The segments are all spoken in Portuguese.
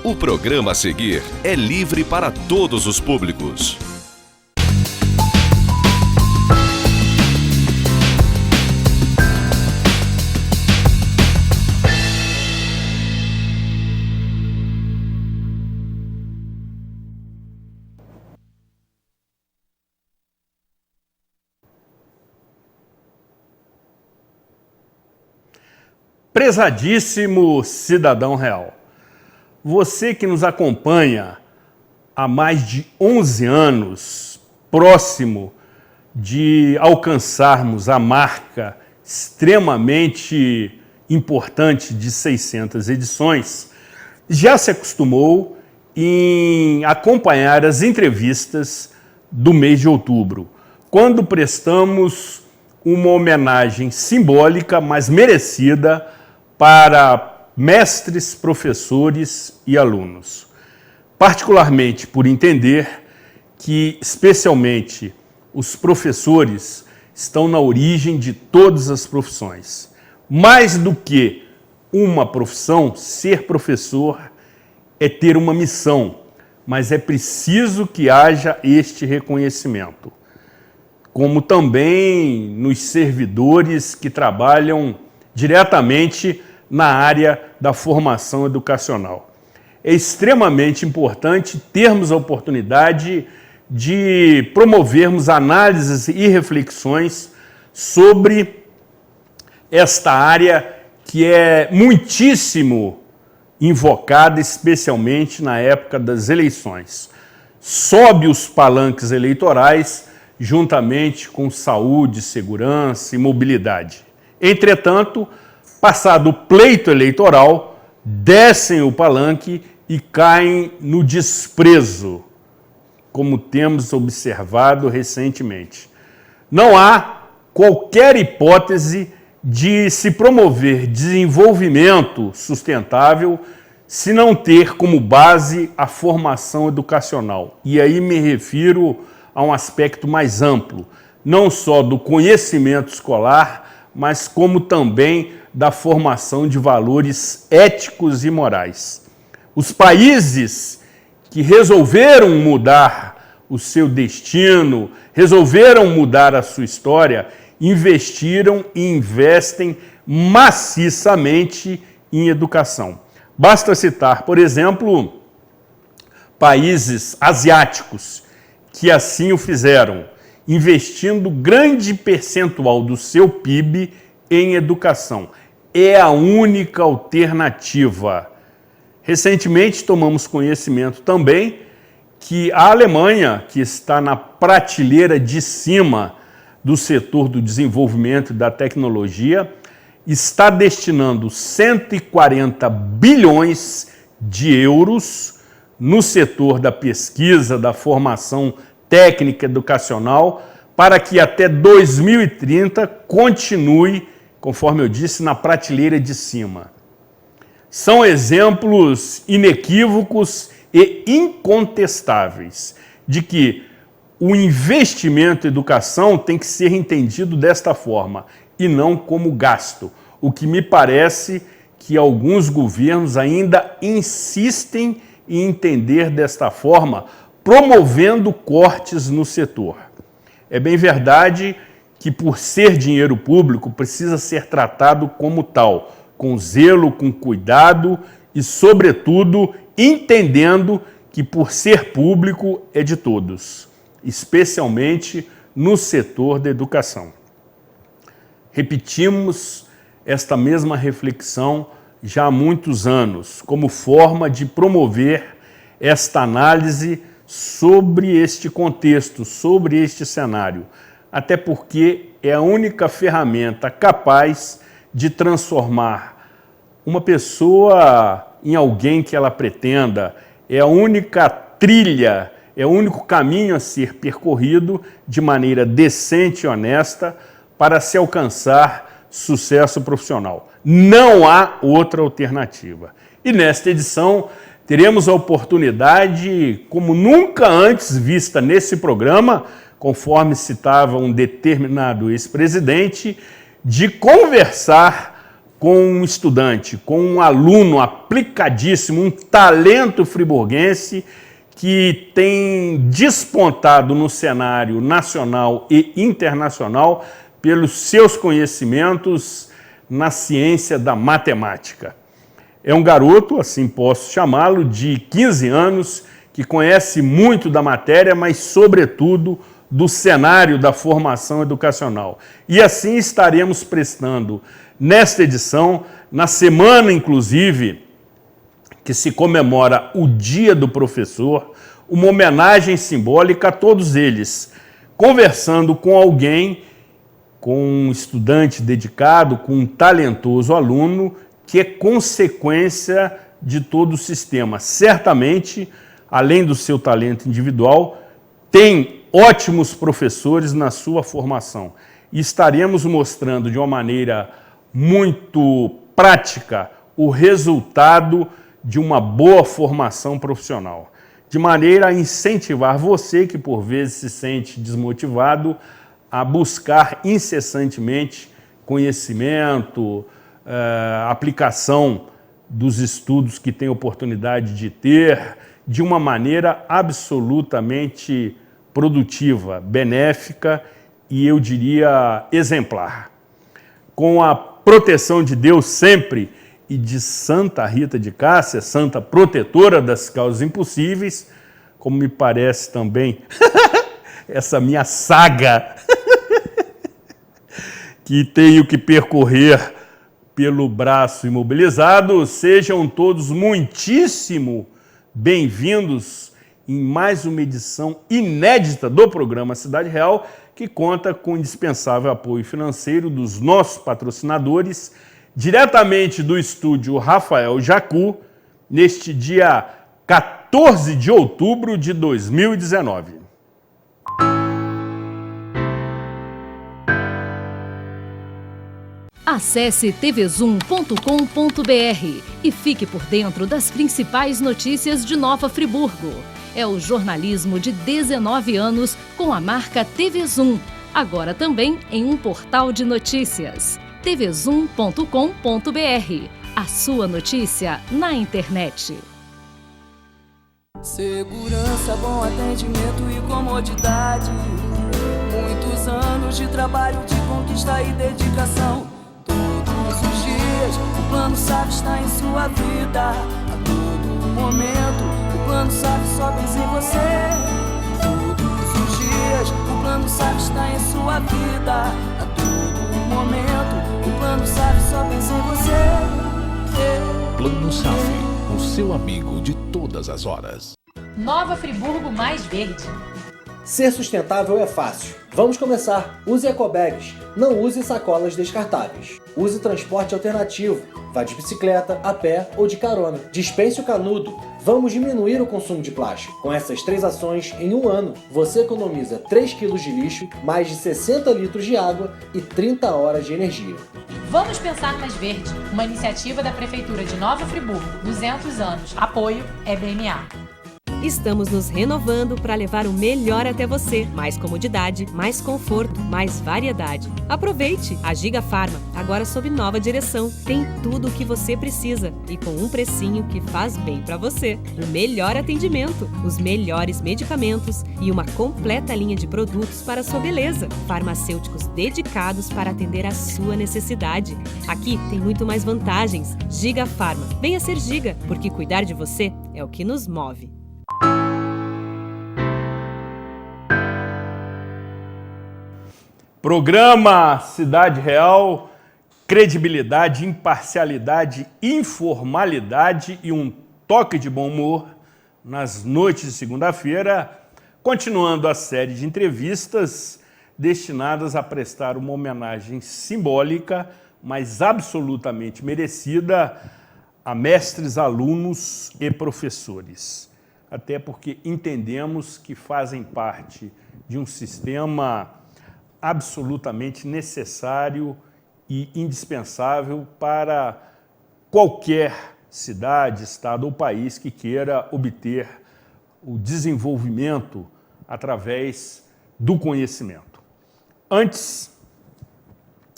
O programa a seguir é livre para todos os públicos. Prezadíssimo cidadão real, você que nos acompanha há mais de 11 anos, próximo de alcançarmos a marca extremamente importante de 600 edições, já se acostumou em acompanhar as entrevistas do mês de outubro, quando prestamos uma homenagem simbólica, mas merecida, para mestres, professores e alunos. Particularmente por entender que, especialmente, os professores estão na origem de todas as profissões. Mais do que uma profissão, ser professor é ter uma missão, mas é preciso que haja este reconhecimento. Como também nos servidores que trabalham diretamente na área da formação educacional. É extremamente importante termos a oportunidade de promovermos análises e reflexões sobre esta área que é muitíssimo invocada, especialmente na época das eleições. Sobe os palanques eleitorais juntamente com saúde, segurança e mobilidade. Entretanto, passado o pleito eleitoral, descem o palanque e caem no desprezo, como temos observado recentemente. Não há qualquer hipótese de se promover desenvolvimento sustentável se não ter como base a formação educacional. E aí me refiro a um aspecto mais amplo, não só do conhecimento escolar, mas como também da formação de valores éticos e morais. Os países que resolveram mudar o seu destino, resolveram mudar a sua história, investiram e investem maciçamente em educação. Basta citar, por exemplo, países asiáticos que assim o fizeram, investindo grande percentual do seu PIB em educação. É a única alternativa. Recentemente tomamos conhecimento também que a Alemanha, que está na prateleira de cima do setor do desenvolvimento e da tecnologia, está destinando 140 bilhões de euros no setor da pesquisa, da formação técnica educacional, para que até 2030 continue, conforme eu disse, na prateleira de cima. São exemplos inequívocos e incontestáveis de que o investimento em educação tem que ser entendido desta forma e não como gasto, o que me parece que alguns governos ainda insistem em entender desta forma, promovendo cortes no setor. É bem verdade que, por ser dinheiro público, precisa ser tratado como tal, com zelo, com cuidado e, sobretudo, entendendo que, por ser público, é de todos, especialmente no setor da educação. Repetimos esta mesma reflexão já há muitos anos, como forma de promover esta análise sobre este contexto, sobre este cenário, até porque é a única ferramenta capaz de transformar uma pessoa em alguém que ela pretenda, é a única trilha, é o único caminho a ser percorrido de maneira decente e honesta para se alcançar sucesso profissional. Não há outra alternativa. E nesta edição teremos a oportunidade, como nunca antes vista nesse programa, conforme citava um determinado ex-presidente, de conversar com um estudante, com um aluno aplicadíssimo, um talento friburguense que tem despontado no cenário nacional e internacional pelos seus conhecimentos na ciência da matemática. É um garoto, assim posso chamá-lo, de 15 anos, que conhece muito da matéria, mas, sobretudo, do cenário da formação educacional. E assim estaremos prestando, nesta edição, na semana, inclusive, que se comemora o Dia do Professor, uma homenagem simbólica a todos eles, conversando com alguém, com um estudante dedicado, com um talentoso aluno, que é consequência de todo o sistema. Certamente, além do seu talento individual, tem ótimos professores na sua formação. E estaremos mostrando de uma maneira muito prática o resultado de uma boa formação profissional, de maneira a incentivar você, que por vezes se sente desmotivado, a buscar incessantemente conhecimento, aplicação dos estudos que tem oportunidade de ter, de uma maneira absolutamente produtiva, benéfica e, eu diria, exemplar. Com a proteção de Deus sempre e de Santa Rita de Cássia, santa protetora das causas impossíveis, como me parece também essa minha saga que tenho que percorrer pelo braço imobilizado. Sejam todos muitíssimo bem-vindos em mais uma edição inédita do programa Cidade Real, que conta com o indispensável apoio financeiro dos nossos patrocinadores, diretamente do estúdio Rafael Jacu, neste dia 14 de outubro de 2019. Acesse tvzoom.com.br e fique por dentro das principais notícias de Nova Friburgo. É o jornalismo de 19 anos com a marca TV Zoom, agora também em um portal de notícias. tvzoom.com.br, a sua notícia na internet. Segurança, bom atendimento e comodidade. Muitos anos de trabalho, de conquista e dedicação. Todos os dias, o Plano SAF está em sua vida. A todo momento, o Plano SAF só pensa em você. Todos os dias, o Plano SAF está em sua vida. A todo momento, o Plano SAF só pensa em você. Plano SAF, o seu amigo de todas as horas. Nova Friburgo mais verde. Ser sustentável é fácil. Vamos começar. Use ecobags. Não use sacolas descartáveis. Use transporte alternativo. Vá de bicicleta, a pé ou de carona. Dispense o canudo. Vamos diminuir o consumo de plástico. Com essas 3 ações, em um ano, você economiza 3 kg de lixo, mais de 60 litros de água e 30 horas de energia. Vamos pensar mais verde. Uma iniciativa da Prefeitura de Nova Friburgo. 200 anos. Apoio EBMA. Estamos nos renovando para levar o melhor até você. Mais comodidade, mais conforto, mais variedade. Aproveite! A Giga Farma, agora sob nova direção, tem tudo o que você precisa e com um precinho que faz bem para você. O melhor atendimento, os melhores medicamentos e uma completa linha de produtos para a sua beleza. Farmacêuticos dedicados para atender a sua necessidade. Aqui tem muito mais vantagens. Giga Farma. Venha ser Giga, porque cuidar de você é o que nos move. Programa Cidade Real, credibilidade, imparcialidade, informalidade e um toque de bom humor nas noites de segunda-feira, continuando a série de entrevistas destinadas a prestar uma homenagem simbólica, mas absolutamente merecida, a mestres, alunos e professores. Até porque entendemos que fazem parte de um sistema absolutamente necessário e indispensável para qualquer cidade, estado ou país que queira obter o desenvolvimento através do conhecimento. Antes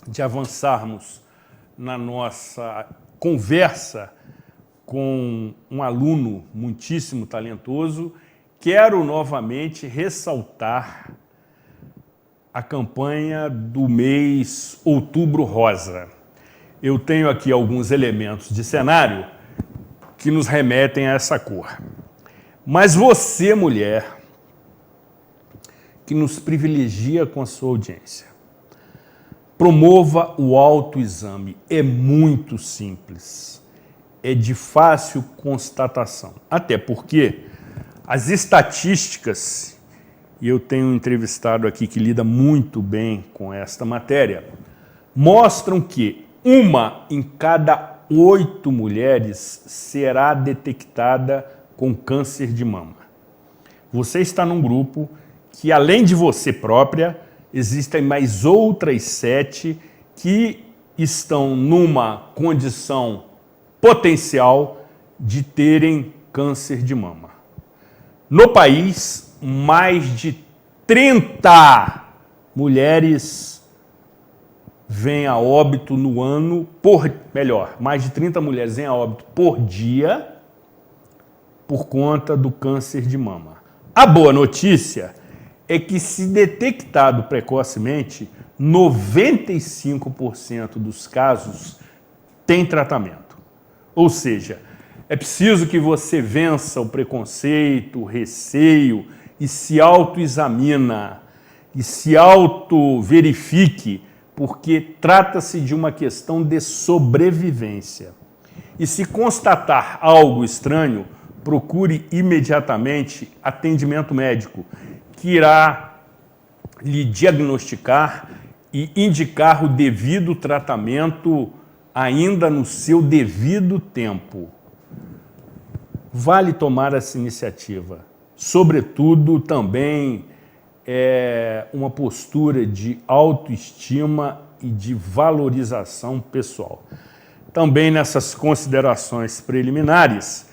de avançarmos na nossa conversa com um aluno muitíssimo talentoso, quero novamente ressaltar a campanha do mês Outubro Rosa. Eu tenho aqui alguns elementos de cenário que nos remetem a essa cor. Mas você, mulher, que nos privilegia com a sua audiência, promova o autoexame. É muito simples. É de fácil constatação. Até porque as estatísticas, e eu tenho um entrevistado aqui que lida muito bem com esta matéria, mostram que 1 em cada 8 mulheres será detectada com câncer de mama. Você está num grupo que, além de você própria, existem mais outras 7 que estão numa condição potencial de terem câncer de mama. No país, mais de 30 mulheres vêm a óbito no ano, mais de 30 mulheres vêm a óbito por dia por conta do câncer de mama. A boa notícia é que, se detectado precocemente, 95% dos casos tem tratamento. Ou seja, é preciso que você vença o preconceito, o receio e se autoexamina e se auto-verifique, porque trata-se de uma questão de sobrevivência. E se constatar algo estranho, procure imediatamente atendimento médico, que irá lhe diagnosticar e indicar o devido tratamento ainda no seu devido tempo. Vale tomar essa iniciativa. Sobretudo, também é uma postura de autoestima e de valorização pessoal. Também nessas considerações preliminares,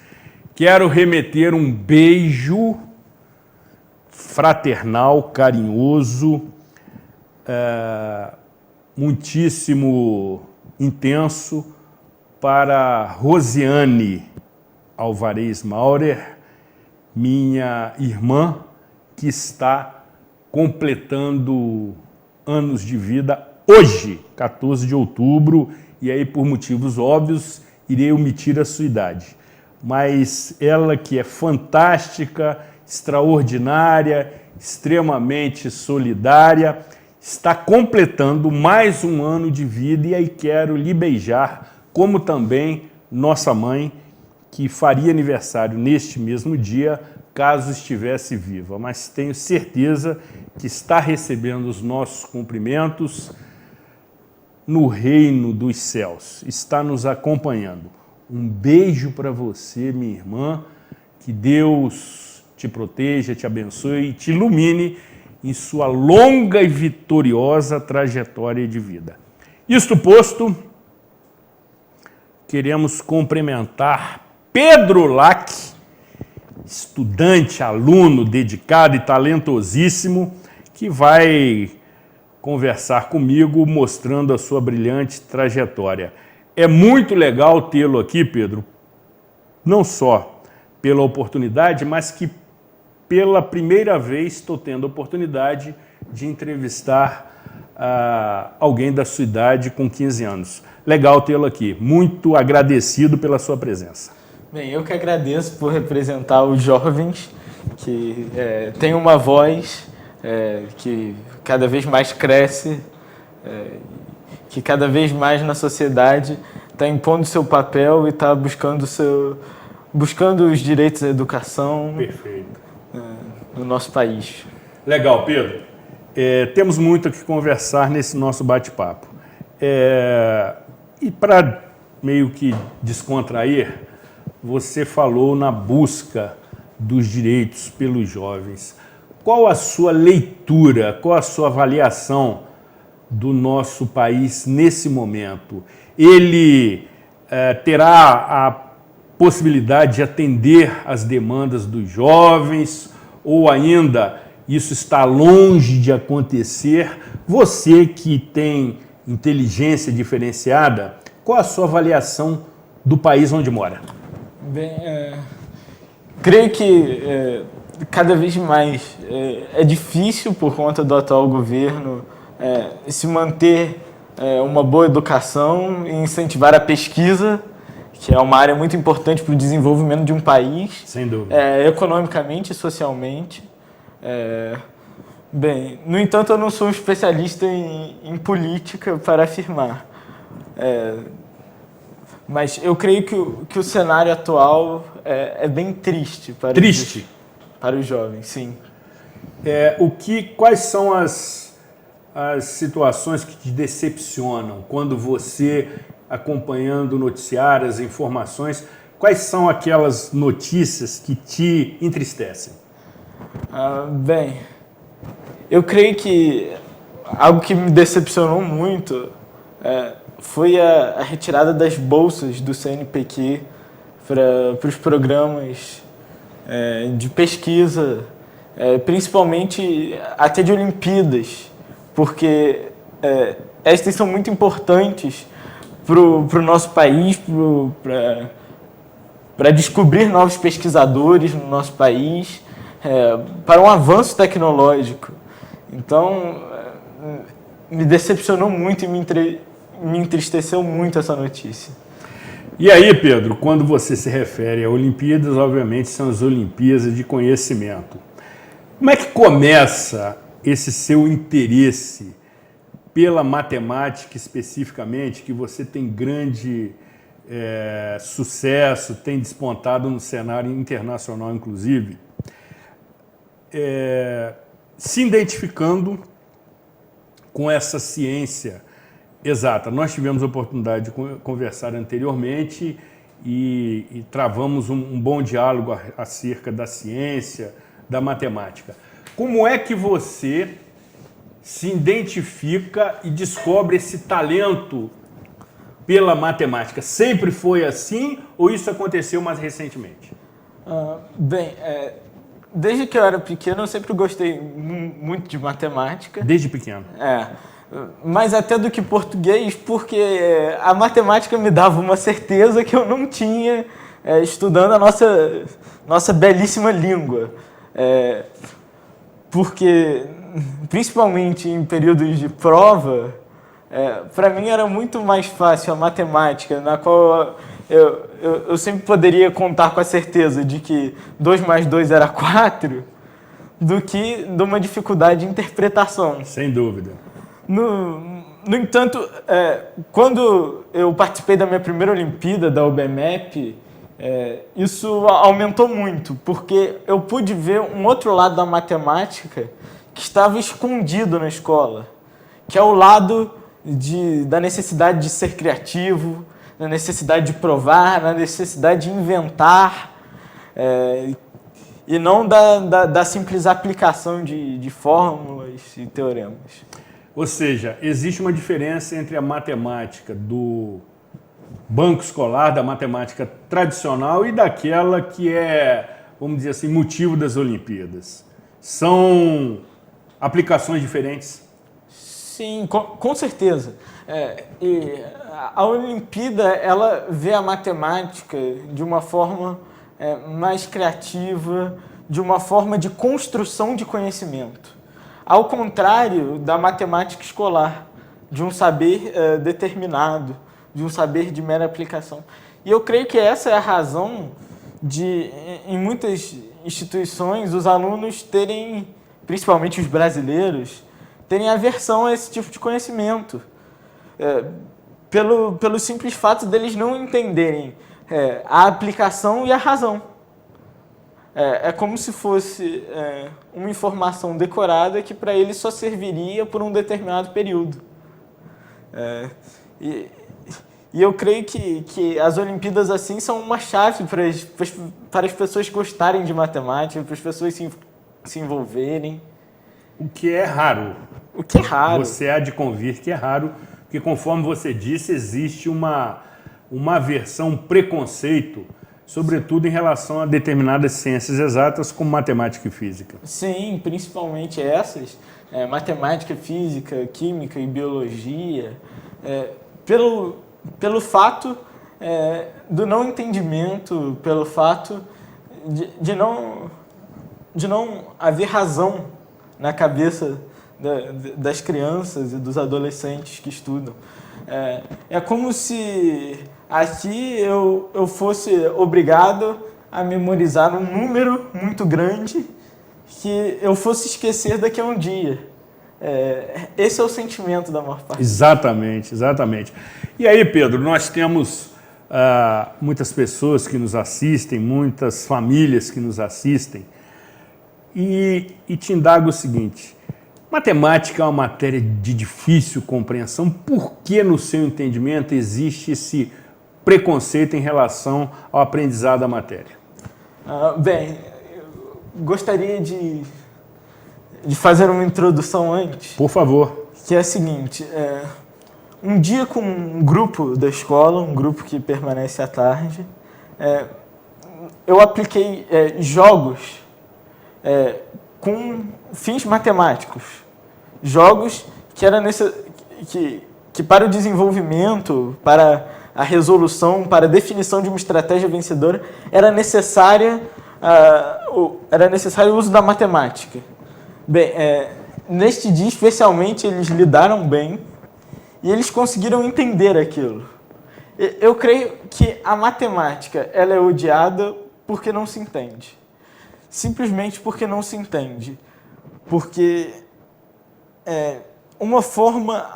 quero remeter um beijo fraternal, carinhoso, muitíssimo intenso para Rosiane Alvarez Maurer, minha irmã, que está completando anos de vida hoje, 14 de outubro, e aí, por motivos óbvios, irei omitir a sua idade. Mas ela, que é fantástica, extraordinária, extremamente solidária, está completando mais um ano de vida, e aí quero lhe beijar, como também nossa mãe, que faria aniversário neste mesmo dia, caso estivesse viva. Mas tenho certeza que está recebendo os nossos cumprimentos no reino dos céus. Está nos acompanhando. Um beijo para você, minha irmã. Que Deus te proteja, te abençoe e te ilumine em sua longa e vitoriosa trajetória de vida. Isto posto, queremos cumprimentar Pedro Lac, estudante, aluno, dedicado e talentosíssimo, que vai conversar comigo mostrando a sua brilhante trajetória. É muito legal tê-lo aqui, Pedro, não só pela oportunidade, mas que pela primeira vez estou tendo a oportunidade de entrevistar alguém da sua idade com 15 anos. Legal tê-lo aqui. Muito agradecido pela sua presença. Bem, eu que agradeço por representar os jovens que têm uma voz que cada vez mais cresce, que cada vez mais na sociedade está impondo seu papel e está buscando os direitos à educação. Perfeito. No nosso país. Legal, Pedro. Temos muito o que conversar nesse nosso bate-papo. E para meio que descontrair, você falou na busca dos direitos pelos jovens. Qual a sua leitura, qual a sua avaliação do nosso país nesse momento? Ele terá possibilidade de atender às demandas dos jovens, ou ainda isso está longe de acontecer? Você que tem inteligência diferenciada, qual a sua avaliação do país onde mora? Bem, creio que cada vez mais é difícil, por conta do atual governo, se manter uma boa educação e incentivar a pesquisa, que é uma área muito importante para o desenvolvimento de um país. Sem dúvida. Economicamente e socialmente. Bem, no entanto, eu não sou um especialista em política para afirmar. Mas eu creio que o cenário atual é bem triste para os jovens, sim. Quais são as situações que te decepcionam quando você, acompanhando noticiários, informações, quais são aquelas notícias que te entristecem? Bem, eu creio que algo que me decepcionou muito foi a retirada das bolsas do CNPq para os programas de pesquisa, principalmente até de Olimpíadas, porque estas são muito importantes para o nosso país, para descobrir novos pesquisadores no nosso país, para um avanço tecnológico. Então, me decepcionou muito e me entristeceu muito essa notícia. E aí, Pedro, quando você se refere a Olimpíadas, obviamente são as Olimpíadas de conhecimento. Como é que começa esse seu interesse pela matemática especificamente, que você tem grande sucesso, tem despontado no cenário internacional, inclusive, se identificando com essa ciência exata? Nós tivemos a oportunidade de conversar anteriormente e travamos um bom diálogo acerca da ciência, da matemática. Como é que você se identifica e descobre esse talento pela matemática? Sempre foi assim ou isso aconteceu mais recentemente? Bem, desde que eu era pequeno eu sempre gostei muito de matemática. Desde pequeno? Mais até do que português, porque a matemática me dava uma certeza que eu não tinha estudando a nossa belíssima língua. Porque, principalmente em períodos de prova, para mim era muito mais fácil a matemática, na qual eu sempre poderia contar com a certeza de que 2 mais 2 era 4, do que de uma dificuldade de interpretação. Sem dúvida. No entanto, quando eu participei da minha primeira Olimpíada, da UBMEP, isso aumentou muito, porque eu pude ver um outro lado da matemática que estava escondido na escola, que é o lado da necessidade de ser criativo, da necessidade de provar, da necessidade de inventar, e não da simples aplicação de fórmulas e teoremas. Ou seja, existe uma diferença entre a matemática do banco escolar, da matemática tradicional e daquela que é, vamos dizer assim, motivo das Olimpíadas. São aplicações diferentes? Sim, com certeza. E a Olimpíada, ela vê a matemática de uma forma mais criativa, de uma forma de construção de conhecimento. Ao contrário da matemática escolar, de um saber determinado, de um saber de mera aplicação. E eu creio que essa é a razão de, em muitas instituições, os alunos terem, principalmente os brasileiros, terem aversão a esse tipo de conhecimento. Pelo simples fato deles não entenderem a aplicação e a razão. É como se fosse uma informação decorada que para eles só serviria por um determinado período. E eu creio que as Olimpíadas assim são uma chave para as pessoas gostarem de matemática, para as pessoas se envolverem. O que é raro. O que é raro. Você há de convir que é raro, porque conforme você disse, existe uma aversão, um preconceito sobretudo em relação a determinadas ciências exatas como matemática e física. Sim, principalmente essas, matemática, física, química e biologia, pelo fato do não entendimento, pelo fato de não haver razão na cabeça das crianças e dos adolescentes que estudam. É como se aqui eu fosse obrigado a memorizar um número muito grande que eu fosse esquecer daqui a um dia. Esse é o sentimento da maior parte. Exatamente, exatamente. E aí, Pedro, nós temos muitas pessoas que nos assistem, muitas famílias que nos assistem, e te indago o seguinte: matemática é uma matéria de difícil compreensão. Por que, no seu entendimento, existe esse preconceito em relação ao aprendizado da matéria? Bem, eu gostaria de fazer uma introdução antes. Por favor. Que é a seguinte: um dia com um grupo da escola, um grupo que permanece à tarde, eu apliquei jogos com fins matemáticos. Jogos que para o desenvolvimento, para a resolução, para a definição de uma estratégia vencedora, era necessário o uso da matemática. Bem, neste dia especialmente eles lidaram bem e eles conseguiram entender aquilo. Eu creio que a matemática ela é odiada porque não se entende. Simplesmente porque não se entende. Porque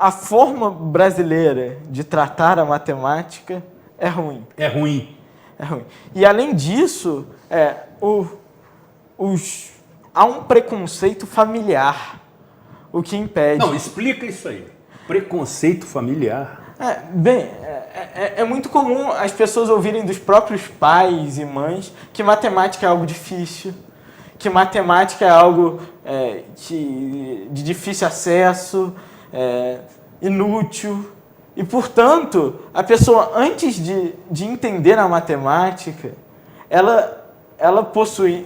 a forma brasileira de tratar a matemática é ruim. É ruim. É ruim. E além disso, há um preconceito familiar, o que impede... Não, explica isso aí. Preconceito familiar. É muito comum as pessoas ouvirem dos próprios pais e mães que matemática é algo difícil, que matemática é algo de difícil acesso, inútil. E, portanto, a pessoa, antes de entender a matemática, ela possui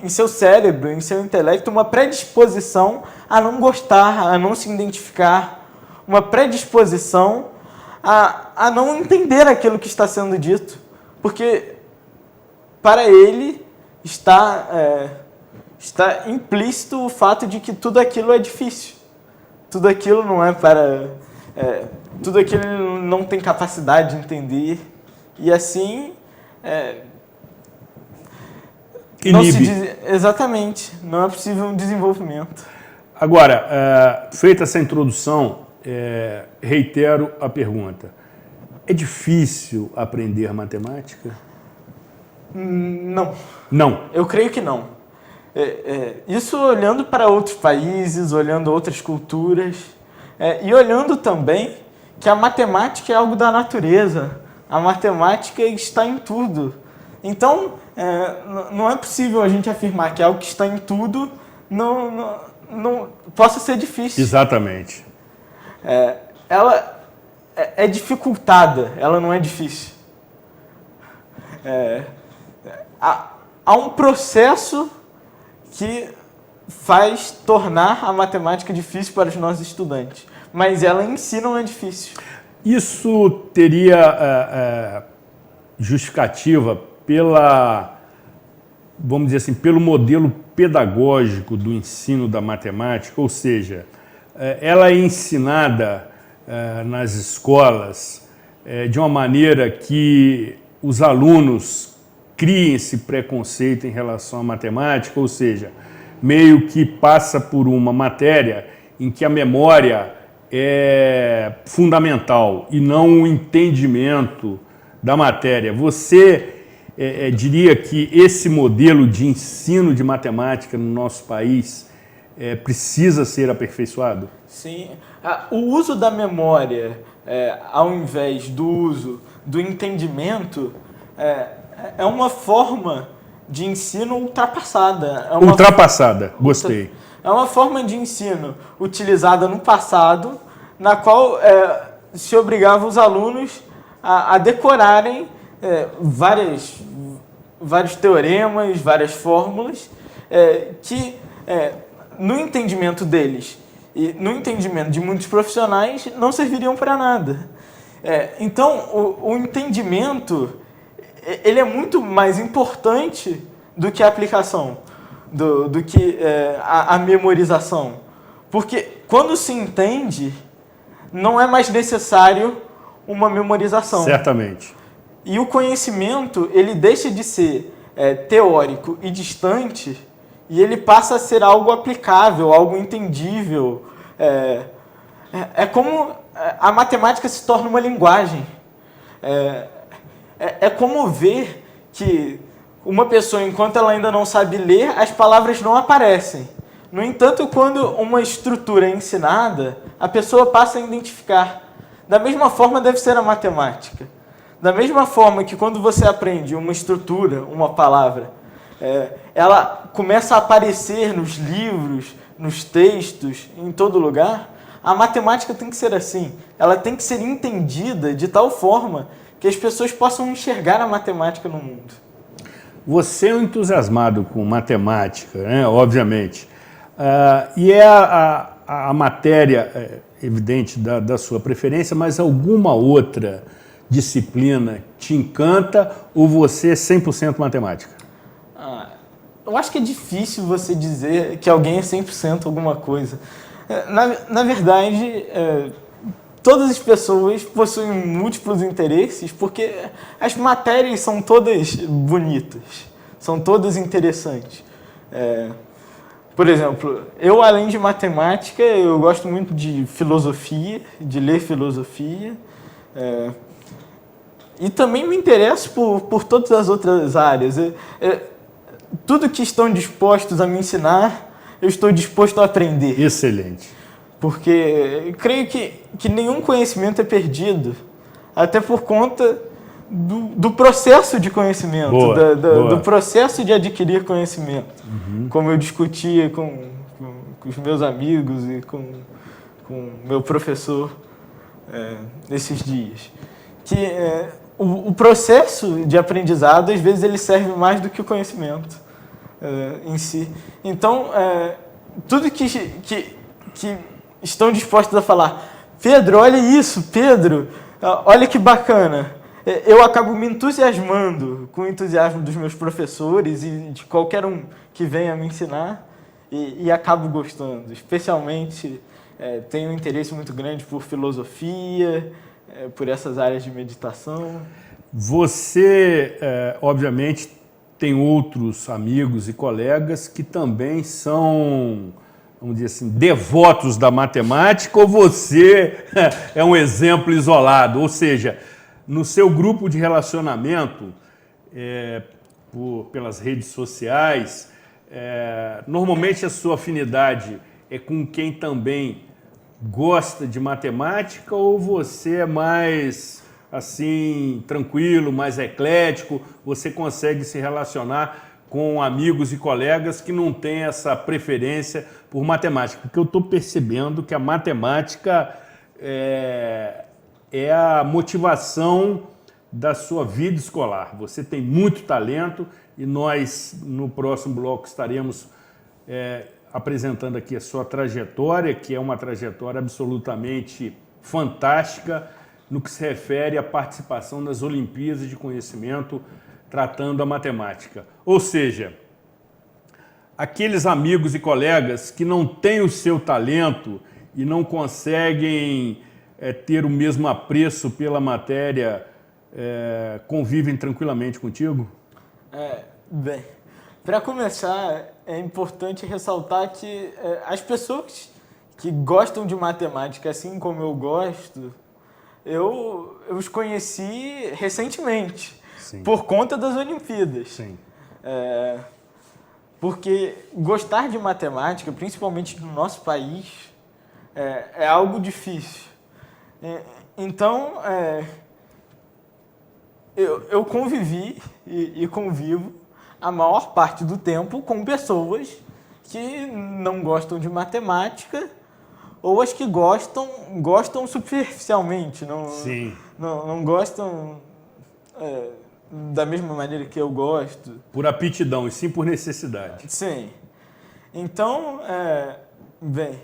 em seu cérebro, em seu intelecto, uma predisposição a não gostar, a não se identificar, uma predisposição a não entender aquilo que está sendo dito, porque para ele está implícito o fato de que tudo aquilo é difícil, tudo aquilo não é para... tudo aquilo ele não tem capacidade de entender, e assim... Exatamente, não é possível um desenvolvimento. Agora, feita essa introdução, reitero a pergunta: é difícil aprender matemática? Não. Não? Eu creio que não. Isso olhando para outros países, olhando outras culturas, e olhando também que a matemática é algo da natureza, a matemática está em tudo. Então, não é possível a gente afirmar que algo que está em tudo não possa ser difícil. Exatamente. Ela é dificultada, ela não é difícil. Há um processo que faz tornar a matemática difícil para os nossos estudantes, mas ela em si não é difícil. Isso teria justificativa vamos dizer assim, pelo modelo pedagógico do ensino da matemática, ou seja, ela é ensinada nas escolas de uma maneira que os alunos criem esse preconceito em relação à matemática, ou seja, meio que passa por uma matéria em que a memória é fundamental e não o entendimento da matéria. Você diria que esse modelo de ensino de matemática no nosso país precisa ser aperfeiçoado? Sim. O uso da memória, ao invés do uso do entendimento, é uma forma de ensino ultrapassada. Ultrapassada, gostei. É uma forma de ensino utilizada no passado, na qual se obrigava os alunos a decorarem vários teoremas, várias fórmulas, que no entendimento deles e no entendimento de muitos profissionais não serviriam para nada. Então, o entendimento ele é muito mais importante do que a aplicação, do que a memorização. Porque quando se entende, não é mais necessário uma memorização. Certamente. E o conhecimento, ele deixa de ser teórico e distante e ele passa a ser algo aplicável, algo entendível. É como a matemática se torna uma linguagem. É como ver que uma pessoa, enquanto ela ainda não sabe ler, as palavras não aparecem. No entanto, quando uma estrutura é ensinada, a pessoa passa a identificar. Da mesma forma deve ser a matemática. Da mesma forma que quando você aprende uma estrutura, uma palavra, ela começa a aparecer nos livros, nos textos, em todo lugar, a matemática tem que ser assim. Ela tem que ser entendida de tal forma que as pessoas possam enxergar a matemática no mundo. Você é um entusiasmado com matemática, né? Obviamente. E é a matéria evidente da sua preferência, mas alguma outra disciplina te encanta ou você é 100% matemática? Eu acho que é difícil você dizer que alguém é 100% alguma coisa. Na verdade, todas as pessoas possuem múltiplos interesses porque as matérias são todas bonitas, são todas interessantes. Por exemplo, eu, além de matemática, eu gosto muito de filosofia, de ler filosofia. E também me interesso por todas as outras áreas. Tudo que estão dispostos a me ensinar, eu estou disposto a aprender. Excelente. Porque creio que nenhum conhecimento é perdido, até por conta do processo de conhecimento, boa. Do processo de adquirir conhecimento. Como eu discutia com os meus amigos e com o meu professor nesses dias. Que o processo de aprendizado, às vezes, ele serve mais do que o conhecimento em si. Então, tudo que estão dispostos a falar, Pedro, olha isso, Pedro, olha que bacana. Eu acabo me entusiasmando com o entusiasmo dos meus professores e de qualquer um que venha me ensinar e acabo gostando. Especialmente, tenho um interesse muito grande por filosofia, por essas áreas de meditação. Você, obviamente, tem outros amigos e colegas que também são, vamos dizer assim, devotos da matemática, ou você é um exemplo isolado? Ou seja, no seu grupo de relacionamento, pelas redes sociais, normalmente a sua afinidade é com quem também gosta de matemática, ou você é mais assim tranquilo, mais eclético, você consegue se relacionar com amigos e colegas que não têm essa preferência por matemática? Porque eu estou percebendo que a matemática é a motivação da sua vida escolar. Você tem muito talento e nós, no próximo bloco, estaremos apresentando aqui a sua trajetória, que é uma trajetória absolutamente fantástica no que se refere à participação nas Olimpíadas de Conhecimento tratando a matemática. Ou seja, aqueles amigos e colegas que não têm o seu talento e não conseguem ter o mesmo apreço pela matéria, convivem tranquilamente contigo? Bem, para começar, é importante ressaltar que as pessoas que gostam de matemática, assim como eu gosto, eu os conheci recentemente. Sim. Por conta das Olimpíadas. Sim. Porque gostar de matemática, principalmente no nosso país, é algo difícil. Então, eu convivi e convivo a maior parte do tempo com pessoas que não gostam de matemática ou as que gostam superficialmente, não gostam da mesma maneira que eu gosto. Por aptidão e sim por necessidade. Sim. Então, bem,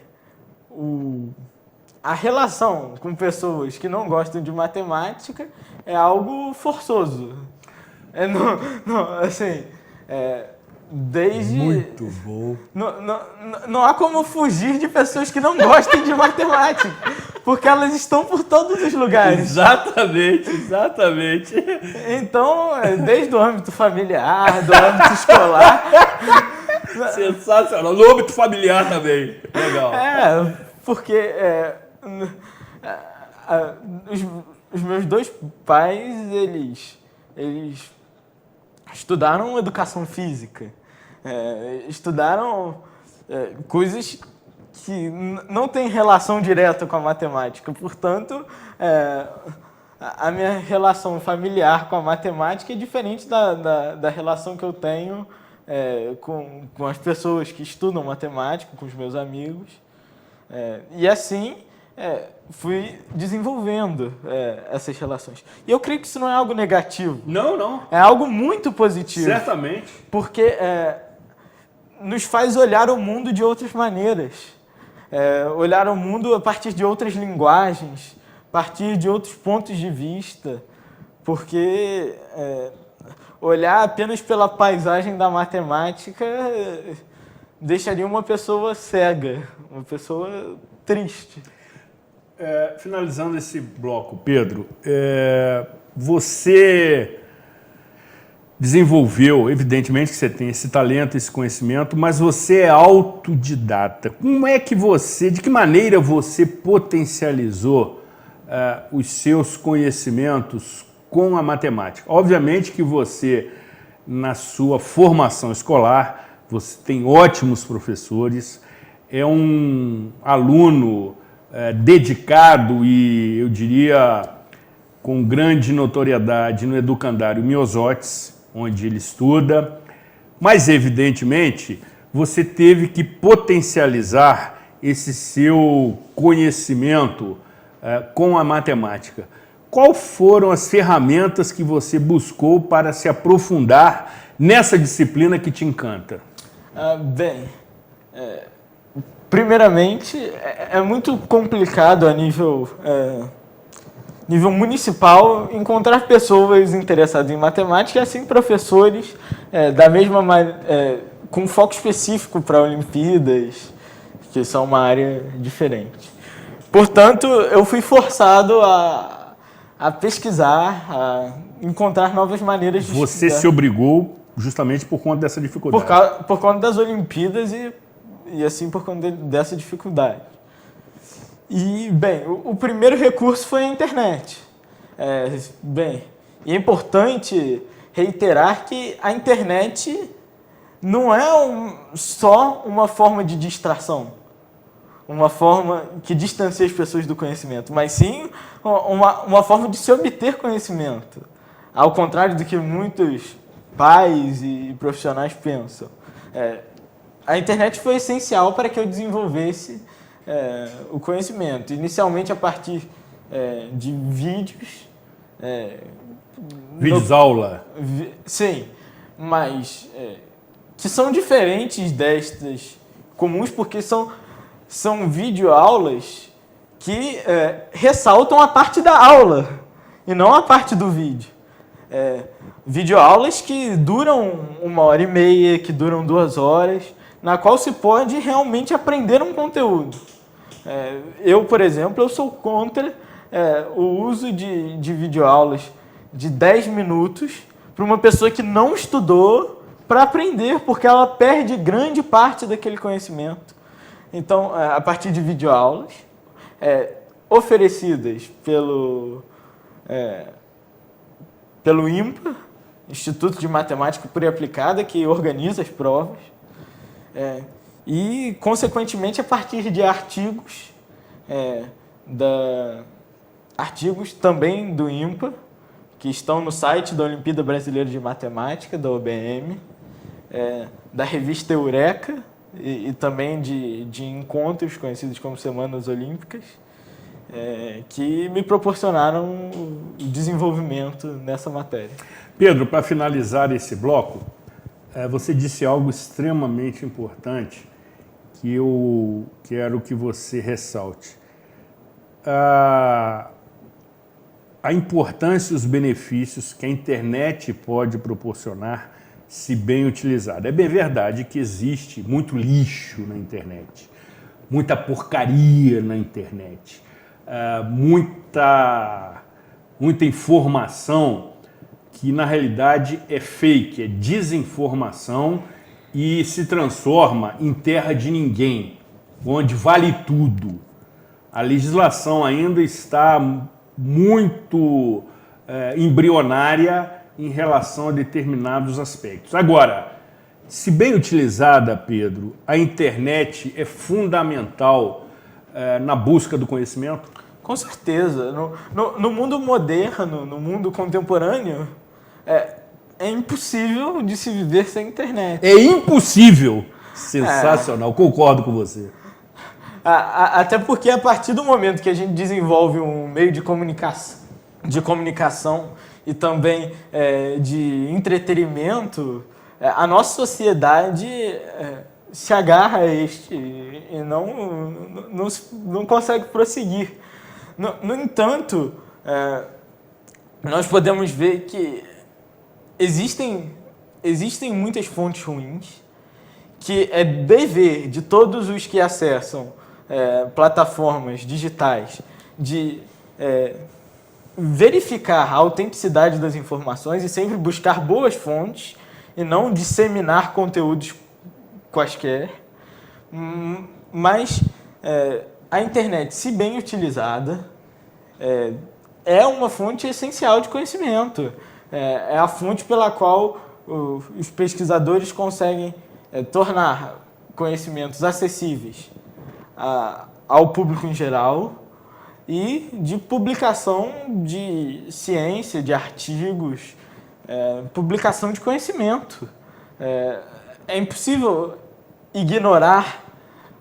a relação com pessoas que não gostam de matemática é algo forçoso. Desde... Muito bom. Não há como fugir de pessoas que não gostem de matemática, porque elas estão por todos os lugares. Exatamente. Então, desde o âmbito familiar, do âmbito escolar... Sensacional. No âmbito familiar também. Legal. Porque os meus dois pais, eles estudaram educação física. Estudaram coisas que não têm relação direta com a matemática. Portanto, a minha relação familiar com a matemática é diferente da relação que eu tenho com as pessoas que estudam matemática, com os meus amigos. E assim, fui desenvolvendo essas relações. E eu creio que isso não é algo negativo. Não. É algo muito positivo. Certamente. Porque nos faz olhar o mundo de outras maneiras. Olhar o mundo a partir de outras linguagens, a partir de outros pontos de vista. Porque olhar apenas pela paisagem da matemática deixaria uma pessoa cega, uma pessoa triste. Finalizando esse bloco, Pedro, você desenvolveu, evidentemente que você tem esse talento, esse conhecimento, mas você é autodidata. De que maneira você potencializou os seus conhecimentos com a matemática? Obviamente que você, na sua formação escolar, você tem ótimos professores, é um aluno dedicado e, eu diria, com grande notoriedade no educandário Myosotis, onde ele estuda, mas, evidentemente, você teve que potencializar esse seu conhecimento com a matemática. Quais foram as ferramentas que você buscou para se aprofundar nessa disciplina que te encanta? Primeiramente, é muito complicado a nível municipal encontrar pessoas interessadas em matemática e assim professores da mesma com foco específico para Olimpíadas, que são uma área diferente. Portanto, eu fui forçado a pesquisar, a encontrar novas maneiras de Você estudar. se obrigou justamente por conta dessa dificuldade? Por conta das Olimpíadas e assim por conta dessa dificuldade. E, bem, o primeiro recurso foi a internet. E é importante reiterar que a internet não é só uma forma de distração, uma forma que distancia as pessoas do conhecimento, mas sim uma forma de se obter conhecimento, ao contrário do que muitos pais e profissionais pensam. A internet foi essencial para que eu desenvolvesse o conhecimento, inicialmente a partir de vídeos. Vídeos-aula? Sim, mas que são diferentes destas comuns, porque são videoaulas que ressaltam a parte da aula e não a parte do vídeo. Videoaulas que duram 1h30, que duram 2 horas, na qual se pode realmente aprender um conteúdo. Eu, por exemplo, eu sou contra o uso de videoaulas de 10 minutos para uma pessoa que não estudou para aprender, porque ela perde grande parte daquele conhecimento. Então, a partir de videoaulas oferecidas pelo IMPA, Instituto de Matemática Pura e Aplicada, que organiza as provas, e, consequentemente, a partir de artigos, artigos também do IMPA, que estão no site da Olimpíada Brasileira de Matemática, da OBM, da revista Eureka, e também de encontros conhecidos como Semanas Olímpicas, que me proporcionaram o desenvolvimento nessa matéria. Pedro, para finalizar esse bloco, você disse algo extremamente importante que eu quero que você ressalte. A importância e os benefícios que a internet pode proporcionar se bem utilizada. É bem verdade que existe muito lixo na internet, muita porcaria na internet, muita informação que na realidade é fake, é desinformação e se transforma em terra de ninguém, onde vale tudo. A legislação ainda está muito embrionária em relação a determinados aspectos. Agora, se bem utilizada, Pedro, a internet é fundamental na busca do conhecimento? Com certeza. No mundo moderno, no mundo contemporâneo, é impossível de se viver sem internet. É impossível! Sensacional, concordo com você. Até porque a partir do momento que a gente desenvolve um meio de comunicação e também de entretenimento, a nossa sociedade se agarra a este e não consegue prosseguir. No entanto, nós podemos ver que existem muitas fontes ruins, que é dever de todos os que acessam plataformas digitais de verificar a autenticidade das informações e sempre buscar boas fontes e não disseminar conteúdos quaisquer. Mas a internet, se bem utilizada, é uma fonte essencial de conhecimento. É a fonte pela qual os pesquisadores conseguem tornar conhecimentos acessíveis ao público em geral e de publicação de ciência, de artigos, publicação de conhecimento. É impossível ignorar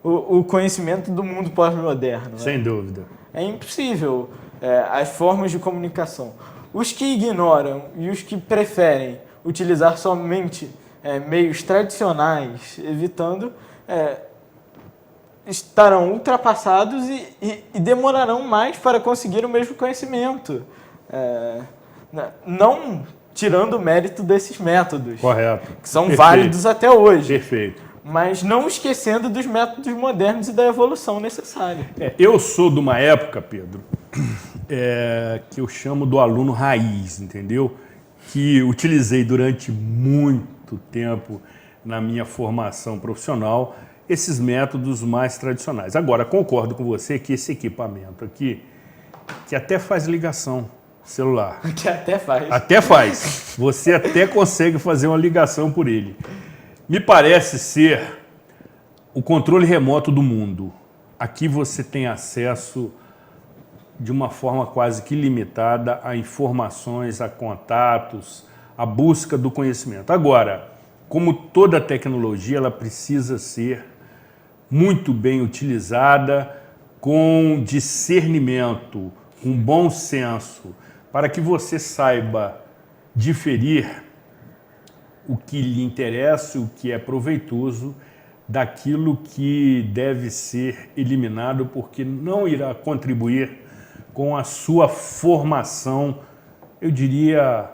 o conhecimento do mundo pós-moderno. Sem dúvida. É impossível as formas de comunicação. Os que ignoram e os que preferem utilizar somente meios tradicionais, evitando, estarão ultrapassados e demorarão mais para conseguir o mesmo conhecimento. Não tirando o mérito desses métodos. Correto. Que são válidos até hoje. Perfeito. Mas não esquecendo dos métodos modernos e da evolução necessária. Eu sou de uma época, Pedro, que eu chamo do aluno raiz, entendeu? Que utilizei durante muito tempo na minha formação profissional esses métodos mais tradicionais. Agora, concordo com você que esse equipamento aqui, que até faz ligação celular. Que até faz. Até faz. Você até consegue fazer uma ligação por ele. Me parece ser o controle remoto do mundo. Aqui você tem acesso de uma forma quase que ilimitada a informações, a contatos, a busca do conhecimento. Agora, como toda tecnologia, ela precisa ser muito bem utilizada, com discernimento, com bom senso, para que você saiba diferir o que lhe interessa, o que é proveitoso, daquilo que deve ser eliminado, porque não irá contribuir com a sua formação, eu diria,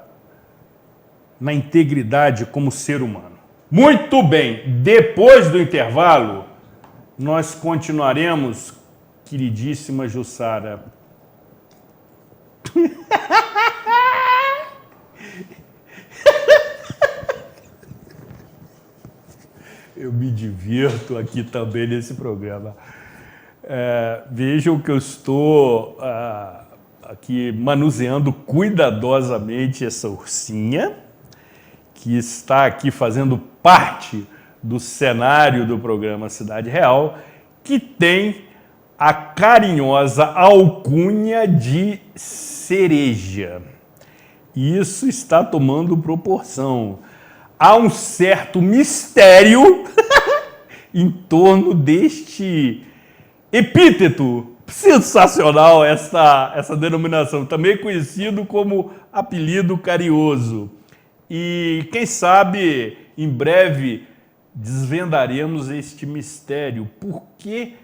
na integridade como ser humano. Muito bem, depois do intervalo, nós continuaremos, queridíssima Jussara. Eu me divirto aqui também nesse programa. Vejam que eu estou aqui manuseando cuidadosamente essa ursinha, que está aqui fazendo parte do cenário do programa Cidade Real, que tem a carinhosa alcunha de cereja. E isso está tomando proporção. Há um certo mistério em torno deste epíteto Sensacional essa denominação, também conhecido como apelido carinhoso. E quem sabe, em breve, desvendaremos este mistério. Por que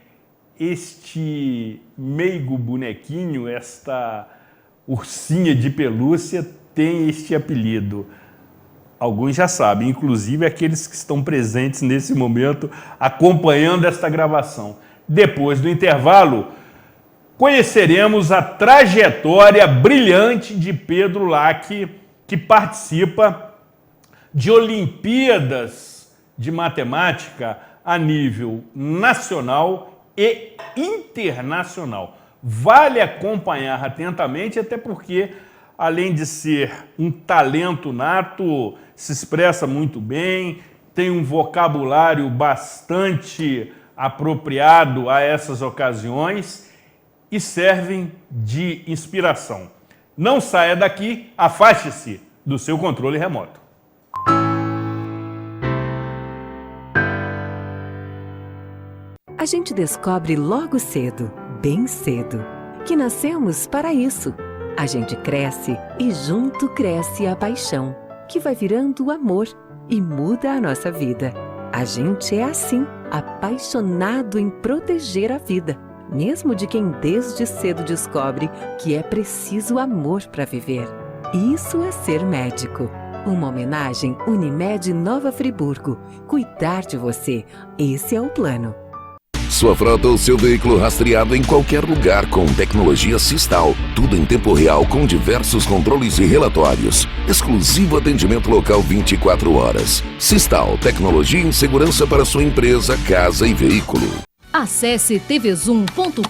este meigo bonequinho, esta ursinha de pelúcia, tem este apelido? Alguns já sabem, inclusive aqueles que estão presentes nesse momento acompanhando esta gravação. Depois do intervalo, conheceremos a trajetória brilhante de Pedro Lacchi, que participa de Olimpíadas de Matemática a nível nacional e internacional. Vale acompanhar atentamente, até porque, além de ser um talento nato, se expressa muito bem, tem um vocabulário bastante apropriado a essas ocasiões e servem de inspiração. Não saia daqui, afaste-se do seu controle remoto. A gente descobre logo cedo, bem cedo, que nascemos para isso. A gente cresce e junto cresce a paixão, que vai virando amor e muda a nossa vida. A gente é assim, apaixonado em proteger a vida, mesmo de quem desde cedo descobre que é preciso amor para viver. Isso é ser médico. Uma homenagem Unimed Nova Friburgo. Cuidar de você, esse é o plano. Sua frota ou seu veículo rastreado em qualquer lugar com tecnologia Sistal. Tudo em tempo real com diversos controles e relatórios. Exclusivo atendimento local 24 horas. Sistal, tecnologia em segurança para sua empresa, casa e veículo. Acesse tvzoom.com.br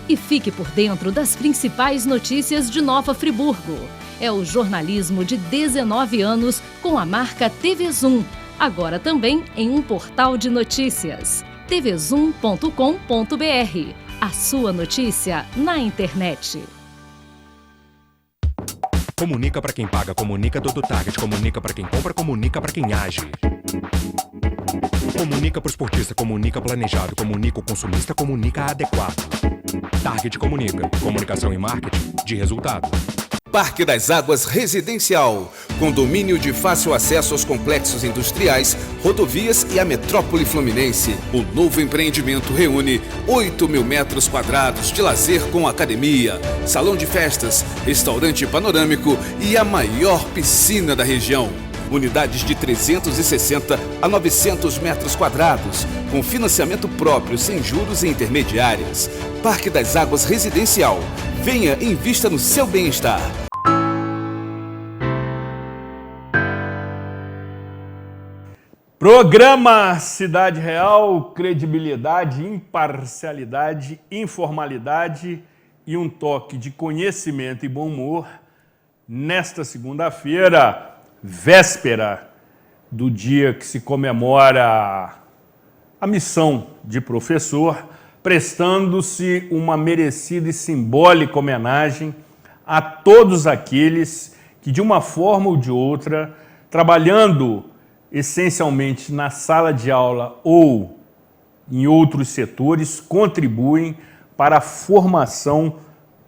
e fique por dentro das principais notícias de Nova Friburgo. É o jornalismo de 19 anos com a marca TV Zoom. Agora também em um portal de notícias. tvzoom.com.br. A sua notícia na internet. Comunica para quem paga, comunica todo Target, comunica para quem compra, comunica para quem age. Comunica para o esportista, comunica planejado, comunica o consumista, comunica adequado. Target comunica, comunicação e marketing de resultado. Parque das Águas Residencial, condomínio de fácil acesso aos complexos industriais, rodovias e a metrópole fluminense. O novo empreendimento reúne 8.000 metros quadrados de lazer com academia, salão de festas, restaurante panorâmico e a maior piscina da região. Unidades de 360 a 900 metros quadrados, com financiamento próprio, sem juros e intermediárias. Parque das Águas Residencial. Venha e invista no seu bem-estar. Programa Cidade Real, credibilidade, imparcialidade, informalidade e um toque de conhecimento e bom humor nesta segunda-feira, véspera do dia que se comemora a missão de professor, prestando-se uma merecida e simbólica homenagem a todos aqueles que, de uma forma ou de outra, trabalhando essencialmente na sala de aula ou em outros setores, contribuem para a formação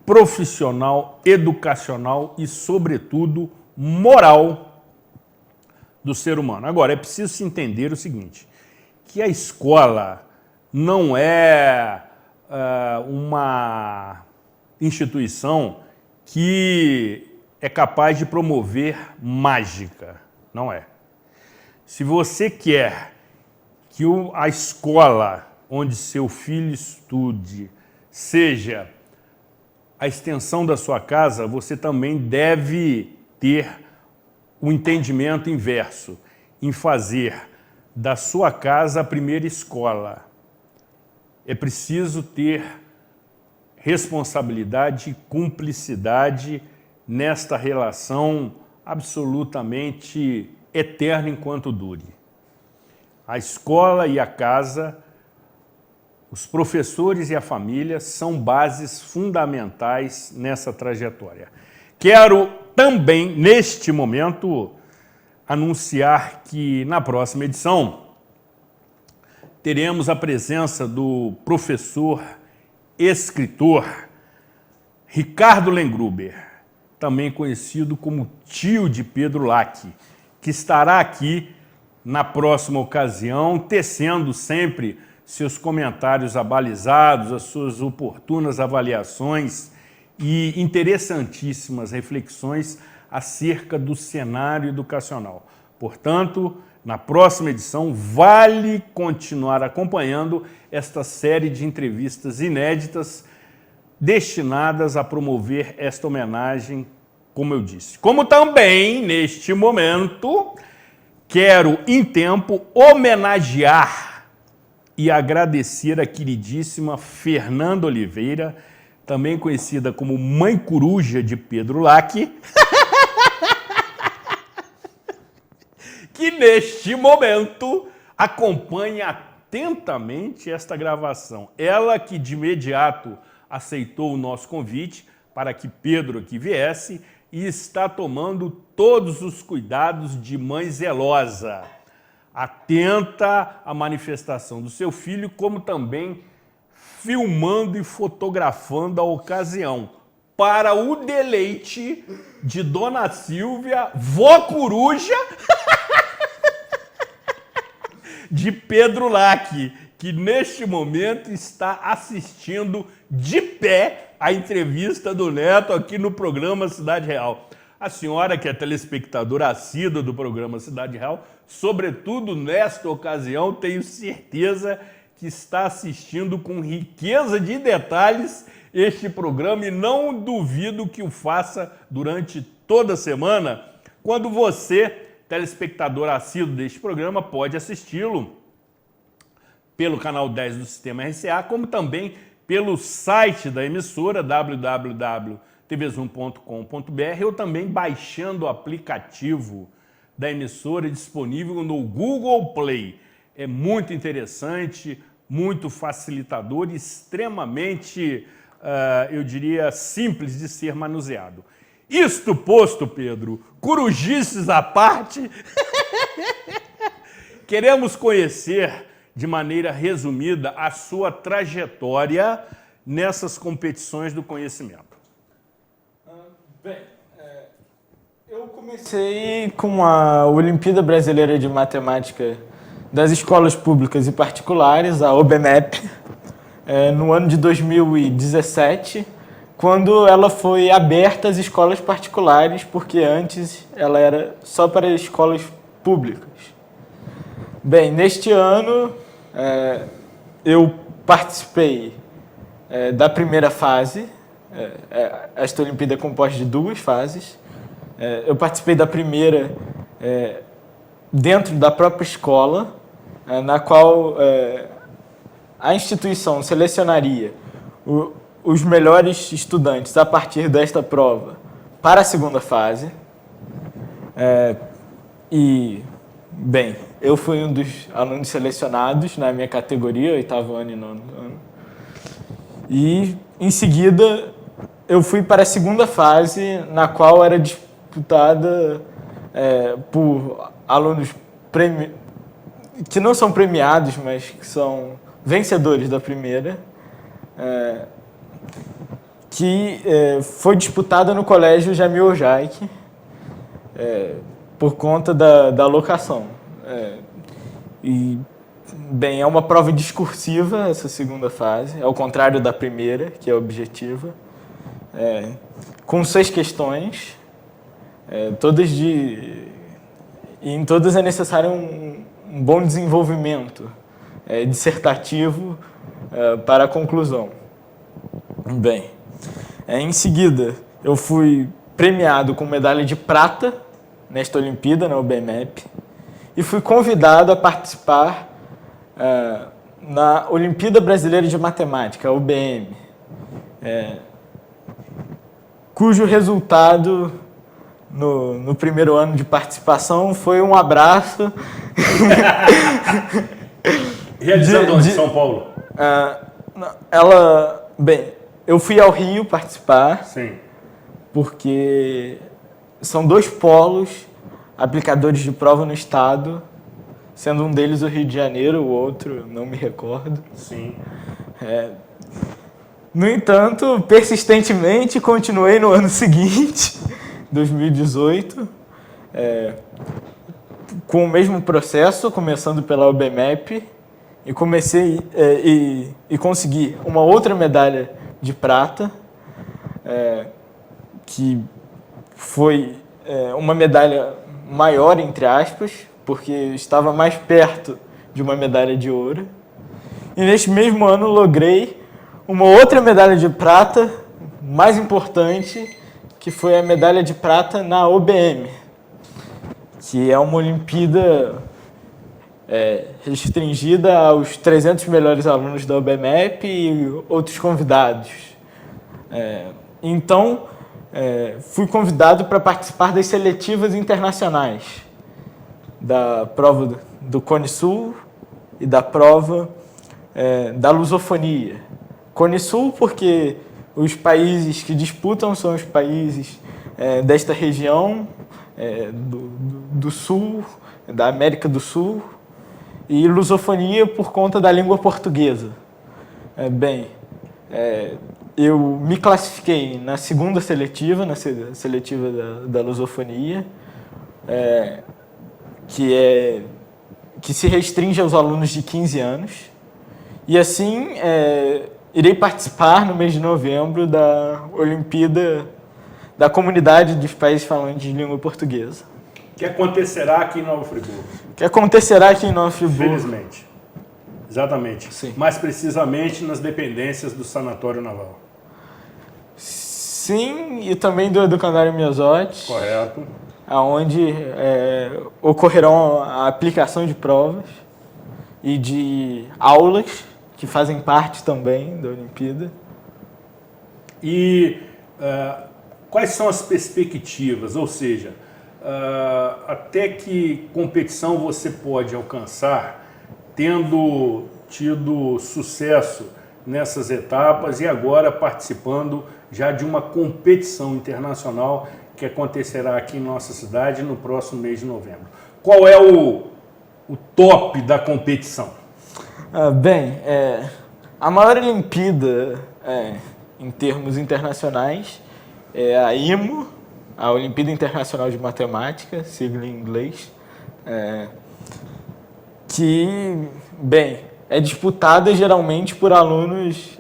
profissional, educacional e, sobretudo, moral do ser humano. Agora, é preciso se entender o seguinte, que a escola não é uma instituição que é capaz de promover mágica, não é. Se você quer que a escola onde seu filho estude seja a extensão da sua casa, você também deve ter o entendimento inverso, em fazer da sua casa a primeira escola. É preciso ter responsabilidade e cumplicidade nesta relação absolutamente eterna enquanto dure. A escola e a casa, os professores e a família são bases fundamentais nessa trajetória. Quero também, neste momento, anunciar que na próxima edição teremos a presença do professor escritor Ricardo Lengruber, também conhecido como tio de Pedro Lacchi, que estará aqui na próxima ocasião, tecendo sempre seus comentários abalizados, as suas oportunas avaliações e interessantíssimas reflexões acerca do cenário educacional. Portanto, na próxima edição, vale continuar acompanhando esta série de entrevistas inéditas destinadas a promover esta homenagem, como eu disse. Como também, neste momento, quero, em tempo, homenagear e agradecer a queridíssima Fernanda Oliveira, também conhecida como Mãe Coruja de Pedro Lacchi, que neste momento acompanha atentamente esta gravação. Ela que de imediato aceitou o nosso convite para que Pedro aqui viesse e está tomando todos os cuidados de mãe zelosa, atenta à manifestação do seu filho, como também filmando e fotografando a ocasião, para o deleite de Dona Silvia, vó coruja de Pedro Lacchi, que neste momento está assistindo de pé a entrevista do neto aqui no programa Cidade Real. A senhora, que é telespectadora assídua do programa Cidade Real, sobretudo nesta ocasião, tenho certeza que está assistindo com riqueza de detalhes este programa e não duvido que o faça durante toda a semana, quando você, telespectador assíduo deste programa, pode assisti-lo pelo canal 10 do Sistema RCA, como também pelo site da emissora, www.tvzoom.com.br, ou também baixando o aplicativo da emissora disponível no Google Play. É muito interessante, muito facilitador e extremamente, eu diria, simples de ser manuseado. Isto posto, Pedro, corujices à parte, queremos conhecer de maneira resumida a sua trajetória nessas competições do conhecimento. Bem, eu comecei com a Olimpíada Brasileira de Matemática das Escolas Públicas e Particulares, a OBMEP, no ano de 2017, quando ela foi aberta às escolas particulares, porque antes ela era só para escolas públicas. Bem, neste ano eu participei da primeira fase. Esta Olimpíada é composta de duas fases. Eu participei da primeira dentro da própria escola, na qual a instituição selecionaria os melhores estudantes a partir desta prova para a segunda fase. Bem, eu fui um dos alunos selecionados na minha categoria, 8º ano e 9º ano. E, em seguida, eu fui para a segunda fase, na qual era disputada por alunos que não são premiados, mas que são vencedores da primeira, que foi disputada no Colégio Jamil Ojaik, por conta da locação. Bem, é uma prova discursiva essa segunda fase, ao contrário da primeira, que é objetiva, com 6 questões, e em todas é necessário um bom desenvolvimento dissertativo para a conclusão. Bem, em seguida eu fui premiado com medalha de prata nesta Olimpíada, na OBMEP, e fui convidado a participar na Olimpíada Brasileira de Matemática, a UBM, cujo resultado no primeiro ano de participação foi um abraço. Realizado onde? São Paulo? Bem, eu fui ao Rio participar. Sim. Porque são 2 polos aplicadores de prova no estado, sendo um deles o Rio de Janeiro, o outro não me recordo. Sim. No entanto, persistentemente, continuei no ano seguinte, 2018, com o mesmo processo, começando pela UBMEP, e comecei e consegui uma outra medalha de prata, que foi uma medalha maior, entre aspas, porque estava mais perto de uma medalha de ouro. E neste mesmo ano logrei uma outra medalha de prata, mais importante, que foi a medalha de prata na OBM, que é uma Olimpíada restringida aos 300 melhores alunos da OBMEP e outros convidados. Então, fui convidado para participar das seletivas internacionais, da prova do Cone Sul e da prova da lusofonia. Cone Sul porque os países que disputam são os países desta região, do Sul, da América do Sul, e lusofonia por conta da língua portuguesa. Eu me classifiquei na segunda seletiva, na seletiva da lusofonia, que se restringe aos alunos de 15 anos. E assim, irei participar no mês de novembro da Olimpíada da Comunidade dos Países Falantes de Língua Portuguesa. Que acontecerá aqui em Nova Friburgo. Que acontecerá aqui em Nova Friburgo. Felizmente. Exatamente. Sim. Mais precisamente nas dependências do Sanatório Naval. Sim, e também do Educandário Miosotti. Correto. Onde ocorrerão a aplicação de provas e de aulas que fazem parte também da Olimpíada. E quais são as perspectivas? Ou seja, até que competição você pode alcançar tendo tido sucesso nessas etapas e agora participando já de uma competição internacional que acontecerá aqui em nossa cidade no próximo mês de novembro. Qual é o top da competição? A maior Olimpíada em termos internacionais é a IMO, a Olimpíada Internacional de Matemática, sigla em inglês, que, é disputada geralmente por alunos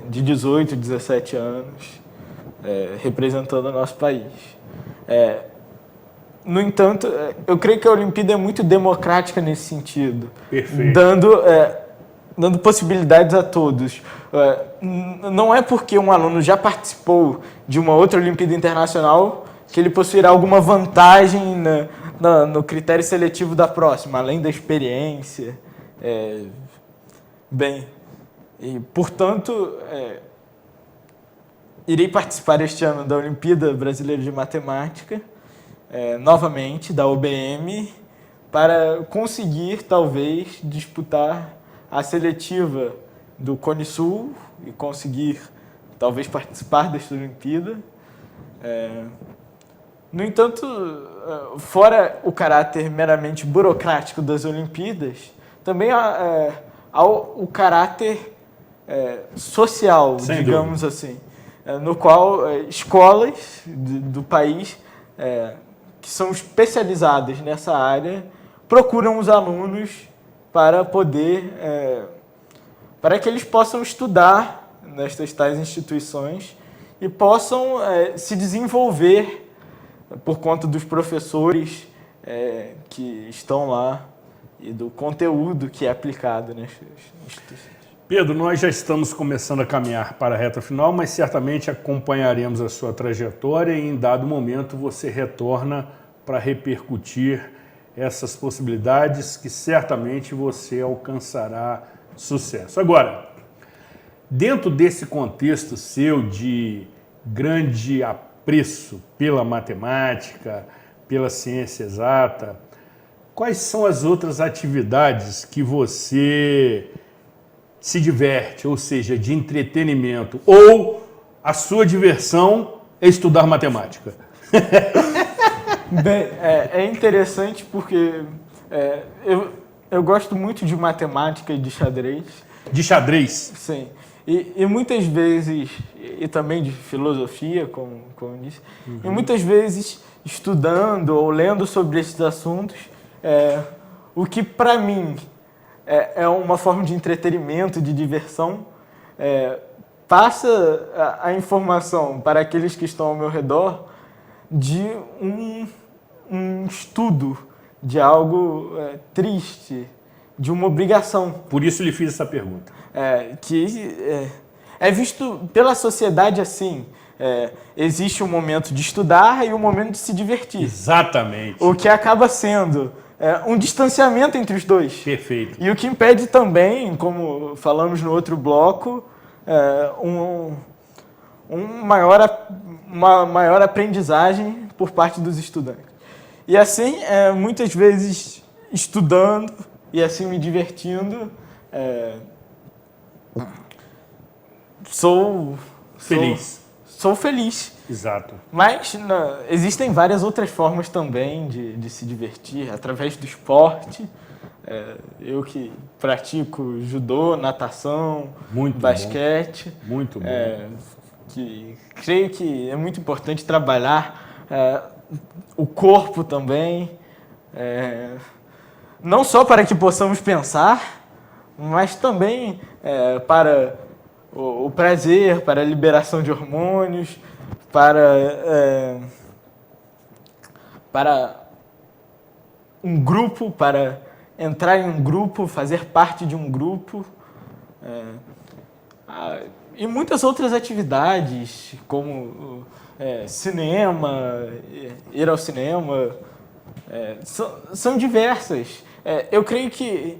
de 18, 17 anos, representando o nosso país. No entanto, eu creio que a Olimpíada é muito democrática nesse sentido. Perfeito. Dando possibilidades a todos. Não é porque um aluno já participou de uma outra Olimpíada Internacional que ele possuirá alguma vantagem no critério seletivo da próxima, além da experiência. E, portanto, irei participar este ano da Olimpíada Brasileira de Matemática, novamente, da OBM, para conseguir, talvez, disputar a seletiva do Cone Sul e conseguir, talvez, participar desta Olimpíada. No entanto, fora o caráter meramente burocrático das Olimpíadas, também há o caráter social, sem digamos dúvida, assim, no qual escolas do país que são especializadas nessa área procuram os alunos para poder, para que eles possam estudar nestas tais instituições e possam se desenvolver por conta dos professores que estão lá e do conteúdo que é aplicado nestas instituições. Pedro, nós já estamos começando a caminhar para a reta final, mas certamente acompanharemos a sua trajetória e em dado momento você retorna para repercutir essas possibilidades que certamente você alcançará sucesso. Agora, dentro desse contexto seu de grande apreço pela matemática, pela ciência exata, quais são as outras atividades que você se diverte, ou seja, de entretenimento, ou a sua diversão é estudar matemática? É interessante porque eu gosto muito de matemática e de xadrez. de xadrez. Sim. E muitas vezes, e também de filosofia, como disse, e muitas vezes estudando ou lendo sobre esses assuntos, o que para mim é uma forma de entretenimento, de diversão, passa a informação para aqueles que estão ao meu redor de um estudo, de algo triste, de uma obrigação. Por isso lhe fiz essa pergunta. Que é visto pela sociedade assim. Existe um momento de estudar e um momento de se divertir. Exatamente. O que acaba sendo um distanciamento entre os dois. Perfeito. E o que impede também, como falamos no outro bloco, uma maior aprendizagem por parte dos estudantes. E assim, muitas vezes estudando e assim me divertindo, sou feliz. Sou feliz. Exato. Mas existem várias outras formas também de se divertir, através do esporte. Eu que pratico judô, natação, basquete. Bom. Muito bom. Que creio que é muito importante trabalhar o corpo também. Não só para que possamos pensar, mas também para o prazer, para a liberação de hormônios, para um grupo, para entrar em um grupo, fazer parte de um grupo. E muitas outras atividades, como cinema, ir ao cinema, são diversas. Eu creio que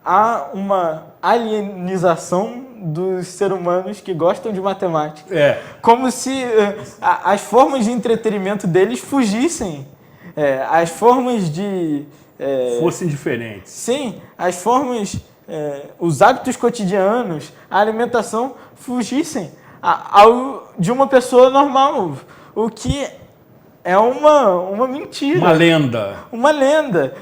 há uma alienização dos seres humanos que gostam de matemática. Como se as formas de entretenimento deles fugissem. As formas de... fossem diferentes. Sim, as formas, os hábitos cotidianos, a alimentação fugissem de uma pessoa normal. O que é uma mentira. Uma lenda. Uma lenda.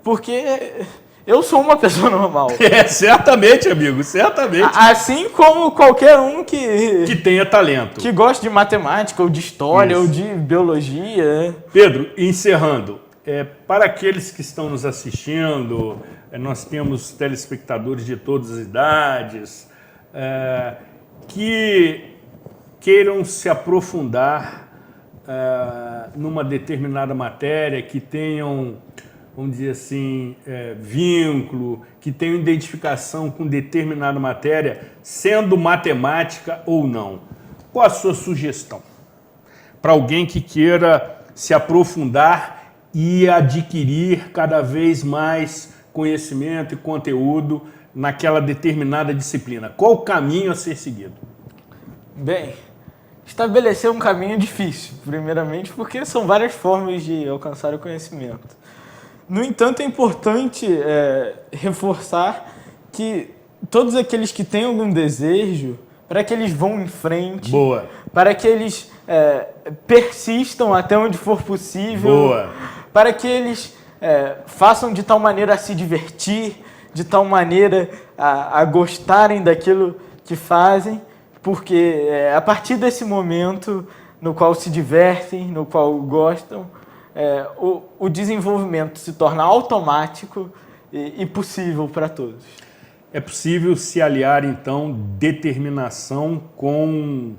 Porque eu sou uma pessoa normal. Certamente, amigo, certamente. Assim como qualquer um que tenha talento. Que goste de matemática, ou de história, ou de biologia. Pedro, encerrando, para aqueles que estão nos assistindo, nós temos telespectadores de todas as idades, que queiram se aprofundar numa determinada matéria, que tenham, vamos dizer assim, vínculo, que tenham identificação com determinada matéria, sendo matemática ou não. Qual a sua sugestão para alguém que queira se aprofundar e adquirir cada vez mais conhecimento e conteúdo naquela determinada disciplina? Qual o caminho a ser seguido? Bem, estabelecer um caminho é difícil, primeiramente, porque são várias formas de alcançar o conhecimento. No entanto, é importante reforçar que todos aqueles que têm algum desejo, para que eles vão em frente, para que eles persistam até onde for possível, para que eles façam de tal maneira a se divertir, de tal maneira a gostarem daquilo que fazem, porque a partir desse momento no qual se divertem, no qual gostam, o desenvolvimento se torna automático e possível para todos. É possível se aliar, então, determinação com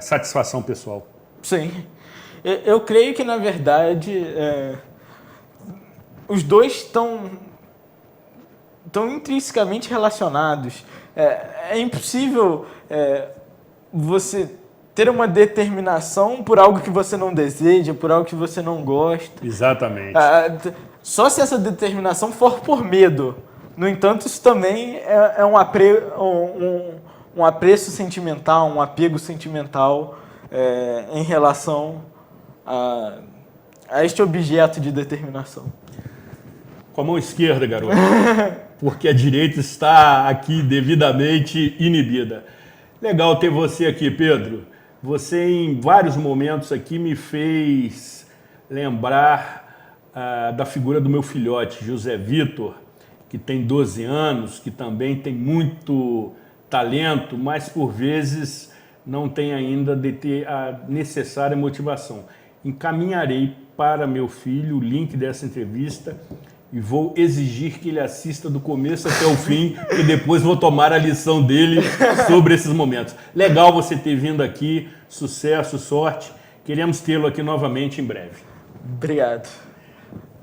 satisfação pessoal? Sim. Eu creio que, na verdade, os dois estão intrinsecamente relacionados. É impossível você ter uma determinação por algo que você não deseja, por algo que você não gosta. Exatamente. Só se essa determinação for por medo. No entanto, isso também é um apreço sentimental, um apego sentimental em relação a este objeto de determinação. Com a mão esquerda, garoto, porque a direita está aqui devidamente inibida. Legal ter você aqui, Pedro. Você, em vários momentos aqui, me fez lembrar da figura do meu filhote, José Vitor, que tem 12 anos, que também tem muito talento, mas por vezes não tem ainda a necessária motivação. Encaminharei para meu filho o link dessa entrevista e vou exigir que ele assista do começo até o fim e depois vou tomar a lição dele sobre esses momentos. Legal você ter vindo aqui, sucesso, sorte. Queremos tê-lo aqui novamente em breve. Obrigado.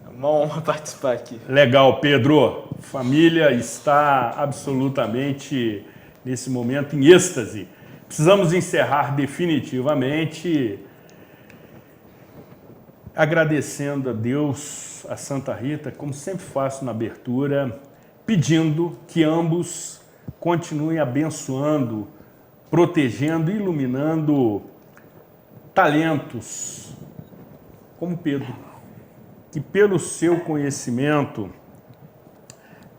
É uma honra participar aqui. Legal, Pedro. Família está absolutamente, nesse momento, em êxtase. Precisamos encerrar definitivamente agradecendo a Deus, a Santa Rita, como sempre faço na abertura, pedindo que ambos continuem abençoando, protegendo e iluminando talentos como Pedro, que pelo seu conhecimento,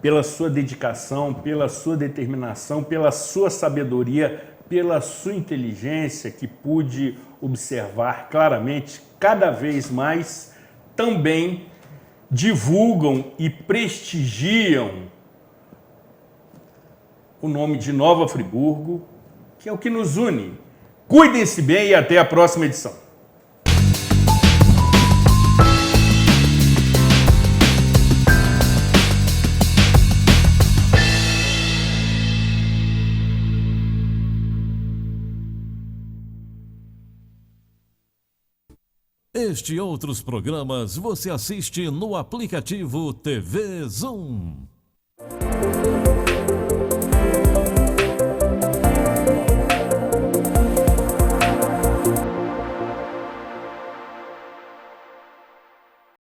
pela sua dedicação, pela sua determinação, pela sua sabedoria, pela sua inteligência, que pude observar claramente, cada vez mais também divulgam e prestigiam o nome de Nova Friburgo, que é o que nos une. Cuidem-se bem e até a próxima edição. Este e outros programas você assiste no aplicativo TV Zoom.